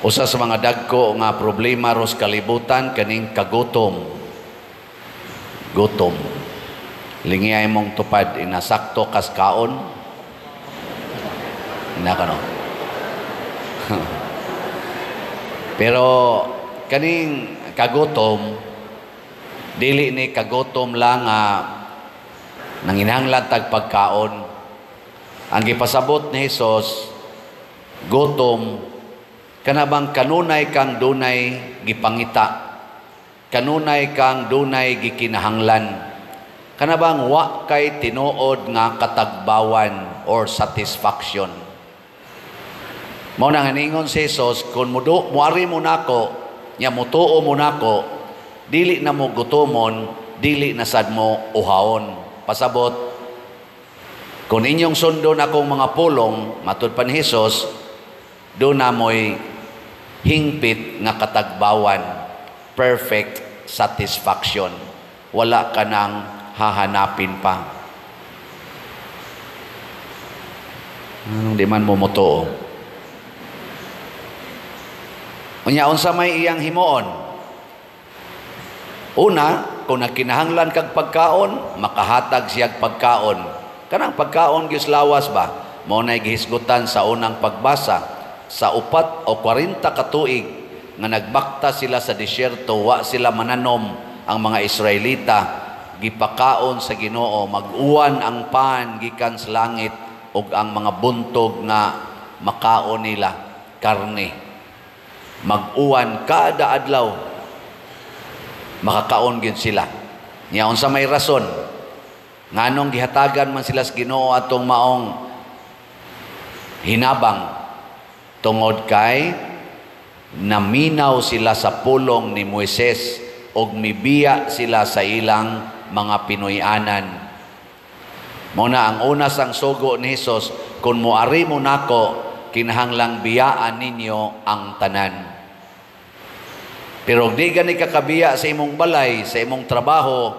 Usa sa mga dagko nga problema ros kalibutan kaning kagutom. Gutom. Lingiyay mong tupad inasakto kas kaon. Inakano. Pero kaning kagutom dili ni kagutom lang nga nanginahanglan tag pagkaon. Ang gipasabot ni Hesus gutom kanabang kanunay kang dunay gipangita, kanunay kang dunay gikinahanglan, kanabang wa kay tinuod nga katagbawan or satisfaction. Mao nang ningon si Jesus, kung muari mo nako, nya mutuo mo nako, dili na mo gutomon, dili na sad mo uhaon. Pasabot, kung inyong sundon akong mga pulong, matud pa ni Jesus, doon na mo'y hingpit nga katagbawan, perfect satisfaction. Wala ka nang hahanapin pa. Di man mo mutuo. Unya, unsa may iyang himuon? Una, kung nagkinahanglan kag pagkaon, makahatag siyag pagkaon. Kanang pagkaon gyud lawas ba? Mao nay gihisgutan sa unang pagbasa. Sa 4 o 40 ka tuig nga nagbakta sila sa disyerto, wa sila mananom ang mga Israelita, gipakaon sa Ginoo, mag-uwan ang pan gikan sa langit ug ang mga buntog nga makaon nila karne. Mag-uwan kada adlaw, makakaon gyud sila. Nya unsa may rason nganong gihatagan man sila sa Ginoo atong maong hinabang? Tungod kay naminaw sila sa pulong ni Moises ug mibiya sila sa ilang mga Pinoyanan. Muna ang una sang sugo ni Jesus, kung muari mo nako, kinahanglang biyaan ninyo ang tanan. Pero di gani kakabiya sa imong balay, sa imong trabaho,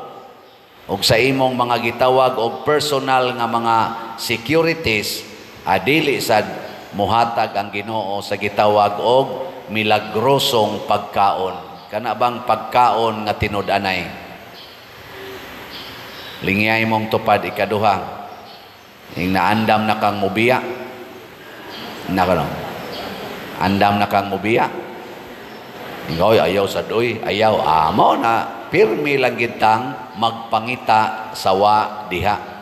ug sa imong mga gitawag og personal nga mga securities, adili sad muhatag ang Ginoo sa gitawag og milagrosong pagkaon. Kana bang pagkaon nga tinud-anay? Lingiyay mong tupad ikaduha. Ing naandam na kang mubiya. Nakano? Andam na kang mubiya. Ikaw ayaw sa doy, ayaw amo na pirmi lang gitang magpangita sawa diha.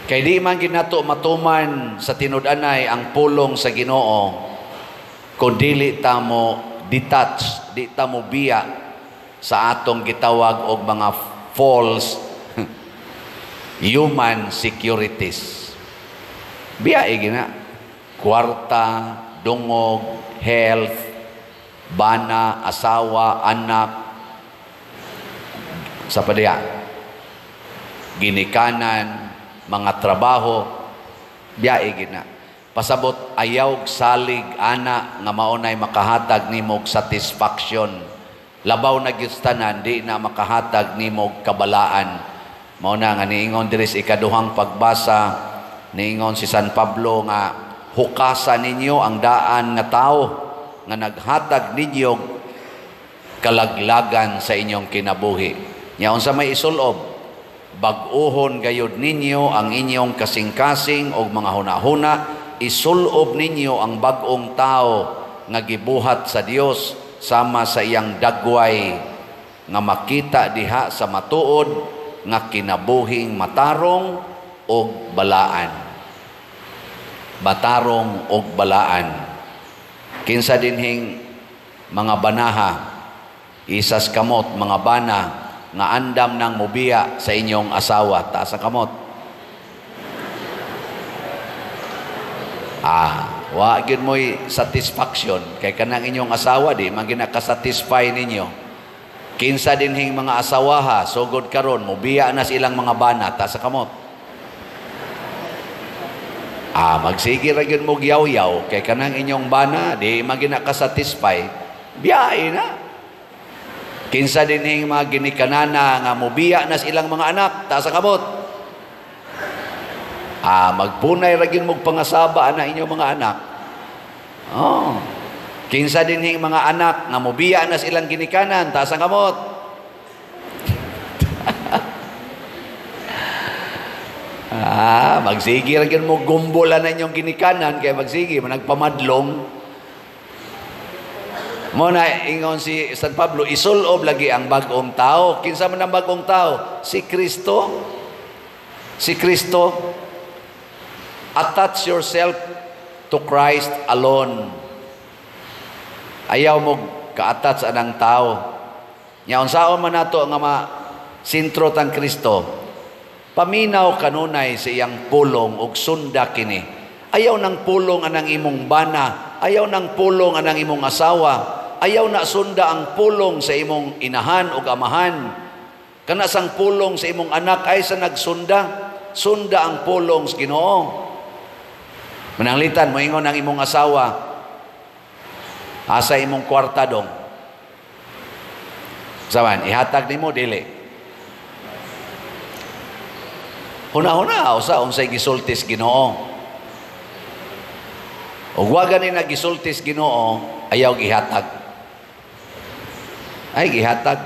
Kay di man ginato matuman sa tinud-anay ang pulong sa Ginoo kung dili ta mo detach, di ta mo biya sa atong gitawag og mga false human securities. Biya gina kwarta, dungog, health, bana, asawa, anak, sa padya, ginikanan, mga trabaho, biyae gina. Pasabot ayaw salig ana nga maunay makahatag nimog satisfaction. Labaw na gyud tanan, di na makahatag nimog kabalaan. Mao na nga niingon diri sa ikaduhang pagbasa, niingon si San Pablo nga hukasan ninyo ang daan nga tao nga naghatag ninyo kalaglagan sa inyong kinabuhi. Nya unsa may isulob? Bag-uhon gayud ninyo ang inyong kasing-kasing o mga hunahuna, isulob ninyo ang bag-ong tao nga gibuhat sa Dios sama sa iyang dagway nga makita diha sa matuod nga kinabuhing matarong og balaan. Matarong og balaan. Kinsa dinhing mga banaha, isas kamot, mga bana nga andam ng mubiya sa inyong asawa, taas ang kamot. Wa gyud mo'y satisfaction kay kanang inyong asawa di man ginakasatisfy ninyo. Kinsa dinhing mga asawaha sugod karon mubiya na silang mga bana, taas ang kamot. Magsige ra gyud mo yaw-yaw kay kanang inyong bana di man ginakasatisfy, biyahe na. Kinsa dinhing mga ginikanana nga mubiya na silang mga anak, taas ang kamot. Magpunay ra gyud mo pangasaba na inyong mga anak. Oh. Kinsa dinhing mga anak nga mobiya na silang ginikanan, taas ang kamot. Magsige ra gyud mo gumbolan na inyong ginikanan kay magsige managpamadlong. Mo na ingon si San Pablo, isulob lagi ang bag-ong tao. Kinsa man ang bag-ong tao? Si Kristo. Si Kristo. Attach yourself to Christ alone. Ayaw mo ka-attach anang tao. Nya unsaon man nato nga sintro tang Kristo. Paminaw kanunay sa iyang pulong ug sunda kini. Ayaw nang pulong anang imong bana, ayaw nang pulong anang imong asawa, ayaw na sunda ang pulong sa imong inahan ug amahan. Kana sang pulong sa imong anak ay sa nagsunda, sunda ang pulong sa Ginoo. Mananglitan mo ingon ang imong asawa, asa imong kwarta dong. Saman, ihatag nimo dili. Huna-huna usa unsay gisultis Ginoo. Ug wa gani nagisultis Ginoo, ayaw gihatag. Ay gihatag.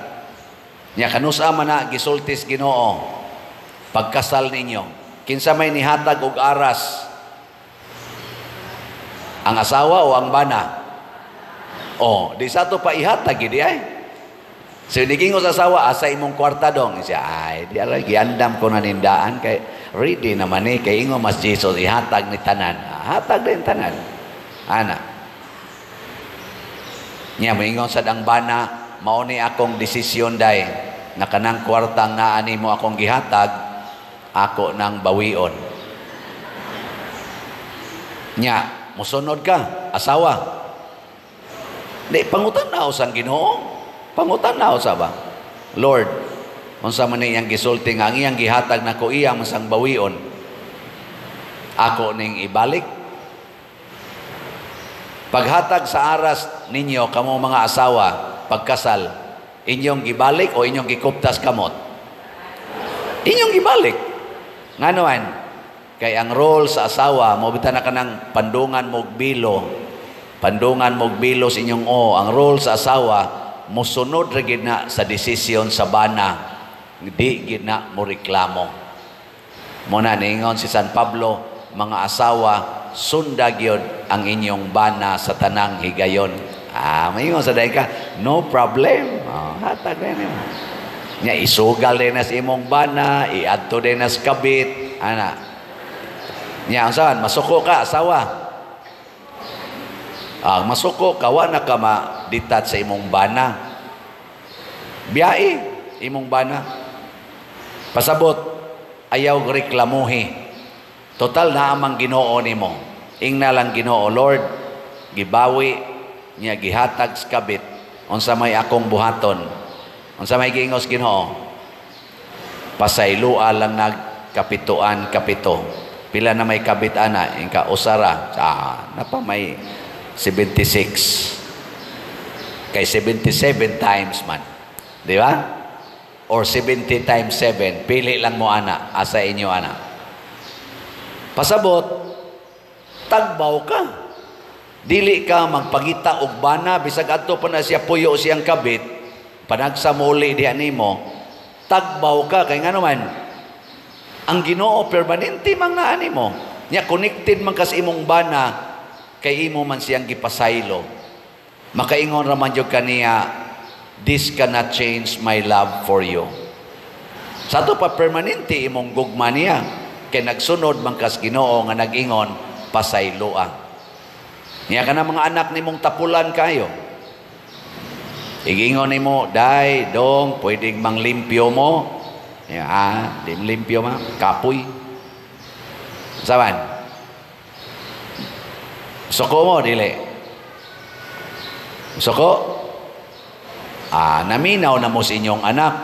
Nya kanusa man na gisultis Ginoo. Pagkasal ninyo, kinsa may nihatag og aras? Ang asawa o ang bana? Oh, di sa to pa ihatag gidi ay. So nigingos asawa, asa imong kwarta dong. Siya, ay, di ala, giandam ko na nindaan. Kay, ready naman eh. Kay ingo mas Jesus, ihatag ni tanan. Hatag din tanan. Ana. Nya, maingon sa dang bana, mauni akong desisyon day, na kanang kwartang naani mo akong gihatag, ako nang bawion. Nya, musunod ka, asawa. Di, pangutan na usang Ginoo. Pangutan na sa ba? Lord, unsa man iyang gisulti nga ang iyang gihatag nako iyang masang bawion. Ako ning ibalik. Paghatag sa aras ninyo kamo mga asawa, pagkasal, inyong gibalik o inyong gikuptas kamot? Inyong gibalik. Nganoan? Kay ang role sa asawa, mobitan na kanang pandungan mog bilo. Pandungan mog bilo sa inyong Ang role sa asawa, musunod ra gid na sa desisyon sa bana, di gid na mo reklamo. Muna niingon si San Pablo, mga asawa, sunda gyud ang inyong bana sa tanang higayon. Maingon sa dayon ka, no problem. Hatag na mo. Nya isugal din na sa imong bana, iadto din na sa kabit, ana. Nya saan masuko ka asawa? Masuko ka, wa na ka ma-detach sa imong bana. Biyai, imong bana. Pasabot, ayaw reklamuhi. Total na amang Ginoo nimo. Ingna lang Ginoo, Lord, gibawi niya gihatag sa kabit. Unsa may akong buhaton. Unsa may giingos Ginoo. Pasaylua lang nagkapituan kapito. Pila na may kabit ana, ingka usara. Napa may 76. Kay 77 times man. Di ba? Or 70 times 7. Pili lang mo ana. Asa inyo ana. Pasabot, tagbaw ka. Dili ka magpagita og bana. Bisag ato pa na siya puyo siyang kabit. Panagsamuli diha nimo. Tagbaw ka. Kaya nga naman, ang Ginoo permanente mang naani mo. Nya connected man kas imong bana kay imo man siyang gipasaylo. Makaingon raman jud kaniya, this cannot change my love for you. Sa to pa permanente imong gugma niya kay nagsunod man kas Ginoo nga nag-ingon pasayloa. Niya kana mga anak nimong tapulan kayo. Igingon nimo, day, dong, pwedeng manglimpyo mo. Di limpyo ma, kapoy. Saban? Suko mo, dili. Suko? Naminaw na mo sa inyong anak.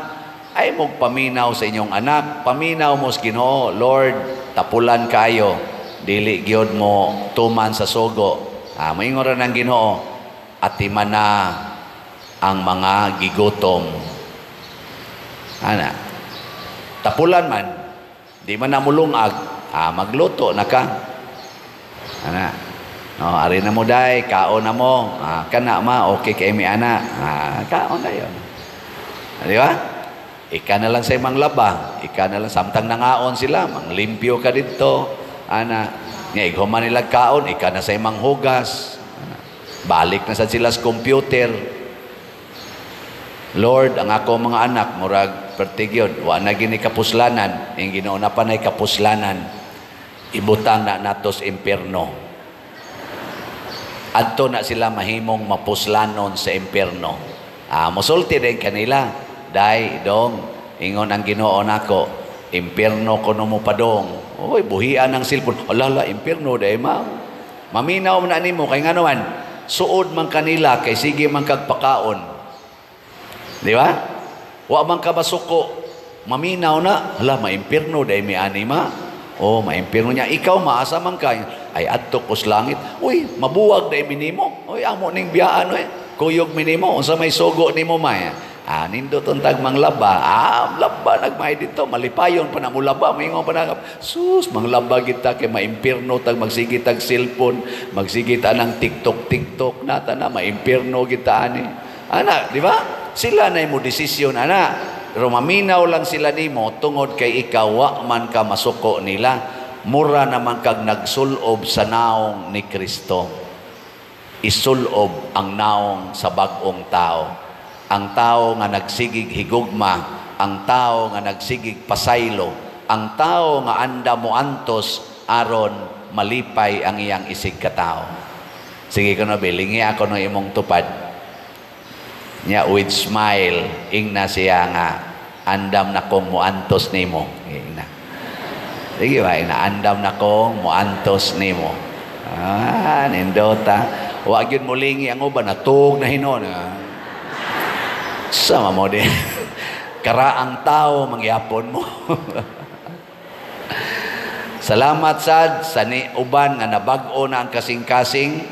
Ay mong paminaw sa inyong anak. Paminaw mo sa Ginoo, Lord, tapulan kayo. Dili gyud mo tuman sa sugo. Maingon ra ng Ginoo, atiman na ang mga gigutom. Ana. Tapulan man, di man na mulungag, magluto na ka. Ana. Oh, ari na mo day, kaon na mo. Kana ma, okay kay mi ana. Kaon na yon. Di ba? Ika na lang sa imang laba. Ika na lang, samtang nangaon sila, manglimpyo ka dito. Ana, nga ighuman nila kaon, ika na sa imang hugas. Balik na sa sila sa computer. Lord, ang ako mga anak, murag pertigyon, wa na gini kapuslanan, yung ginauna pa na kapuslanan, ibutang na natos impierno. Adto na sila mahimong mapuslanon sa impierno. Musulti din kanila. Dahil, dong, ingon ang Ginoo nako, impierno ko no mo padong. Oy, buhian ng silpon. Alala, impierno, dahil maminaw na nimo kay nga naman, suod man kanila, kay sige man kagpakaon. Di ba? Wa man ka masuko, maminaw na, hala, maimpierno, dahil may anima. Maimpierno niya. Ikaw, maasa man ka. Ay, adto ko sa langit. Uy, mabuwag dahil minimo. Uy, amo ning biyaan, kuyog minimo. Unsa may sugo nimo, may. Nindot ang tagmang laba. Laba, nagmay dito. Malipayon pa na mo laba. Mayingon pa na, sus, mang laba kita kay maimpierno, tag magsigit ang cellphone, magsigit ng TikTok, nata na, maimpierno kita, ani. Ana, di ba? Sila na mo desisyon, ana. Pero maminaw lang sila nimo tungod kay ikaw wa man ka masuko nila. Mura naman kag nagsulob sa naong ni Kristo. Isulob ang naong sa bag-ong tao. Ang tao nga nagsigig higugma, ang tao nga nagsigig pasaylo, ang tao nga anda mo antos aron malipay ang iyang isig katao. Sige ko na bilingi ako no imong tupad. Nya with smile ingna siya nga andam na kong muantos nimo. Ingna. Sige ba, andam na kong muantos nimo. Nindota. Wa gyud mulingi ang uban natug na hinon. Sama mo din. Karaang tao mangyapon mo. Salamat sad sa ni uban nga nabag-o na ang kasing-kasing.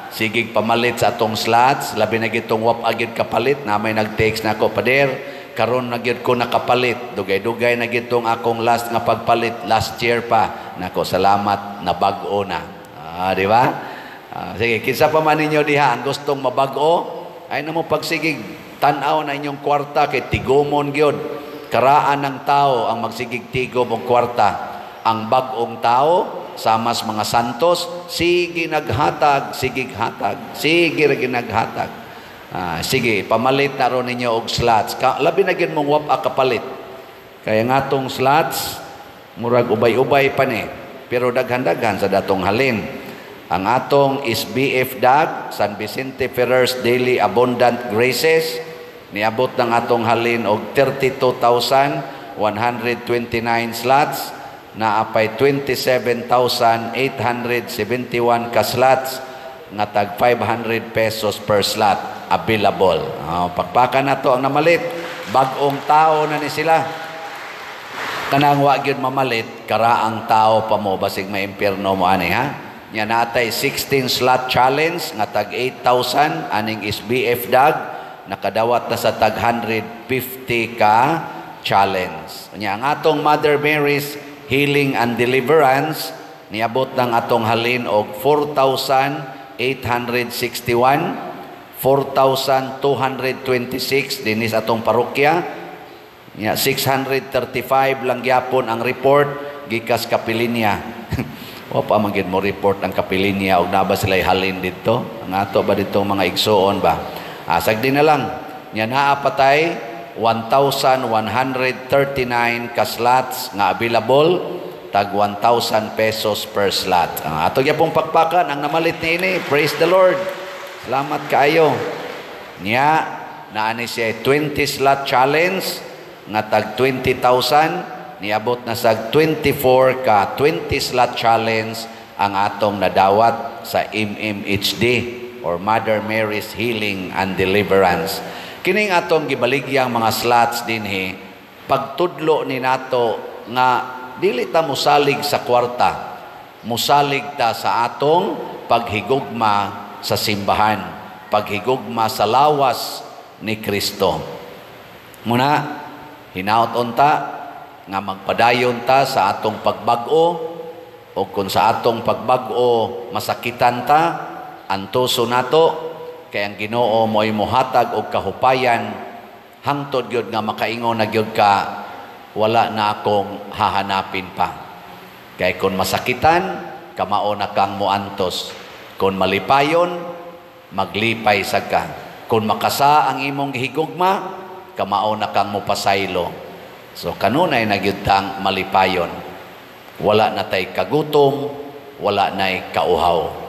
Sigig pamalit sa atong slots, labi na gitong wap agid kapalit, na may nag-text na ako, pader, karon na gid ko nakapalit, dugay-dugay na gitong akong last nga pagpalit, last year pa. Nako, salamat, nabag-o na. Di ba? Sige, kinsa pa man ninyo diha, ang gustong mabag-o, ay na mo pagsigig, tanaw na inyong kwarta, kay tigomon gyud. Karaan ng tao ang magsigig tigom og kwarta. Ang bag-ong tao, samas mga santos, sige naghatag, sige hatag, sige naghatag. Sige, pamalit na ron ninyo og slots. Labi na gid mong wap kapalit. Kaya nga tong slots, murag ubay-ubay pa ni. Pero daghan-daghan sa datong halin. Ang atong SBF DAG, San Vicente Ferrers Daily Abundant Graces, niabot ng atong halin og 32,129 slots, na apay 27,871 ka slots nga tag 500 pesos per slot available. Pagpaka na to ang namalit. Bag-ong tao na ni sila. Kanang wa gyud mamalit, karaang tao pa mo basig maimpierno mo ani ha. Nya natay 16 slot challenge nga tag 8,000 aning SBF DAG, nakadawat na sa tag 150 ka challenge. Nya ang atong Mother Mary's Healing and Deliverance, niabot ng atong halin og 4,861, 4,226 dinis atong parokya. 635 lang gyapon ang report gikas Kapilinya. O pa man gid mo report ang Kapilinya og naba sila halin dito. Ang ato ba ditong mga igsoon ba? Sagdi na lang. Nya naa patay 1,139 ka slots nga available, tag 1,000 pesos per slot. Ato gyapong pakpakan ang namalit niini. Praise the Lord. Salamat kaayo. Nya naani siya 20 slot challenge nga tag 20,000, niabot na sa 24 ka 20 slot challenge ang atong nadawat sa MMHD or Mother Mary's Healing and Deliverance. Kining atong gibaligyang mga slots dinhi, pagtudlo ni nato nga dili ta musalig sa kwarta, musalig ta sa atong paghigugma sa simbahan, paghigugma sa lawas ni Kristo. Muna, hinaot-on ta nga magpadayon ta sa atong pagbag-o O kung sa atong pagbag-o masakitan ta, antuso nato, kay ang Ginoo mo'y muhatag og kahupayan, hangtod gyud nga makaingon na gyud ka, wala na akong hahanapin pa. Kay kung masakitan, kamao na kang muantos. Kung malipayon, maglipay sa ka. Kung makasa ang imong gihigugma, kamao na kang mupasaylo. So kanunay na gyud tang malipayon. Wala na tay kagutom, wala na'y kauhaw.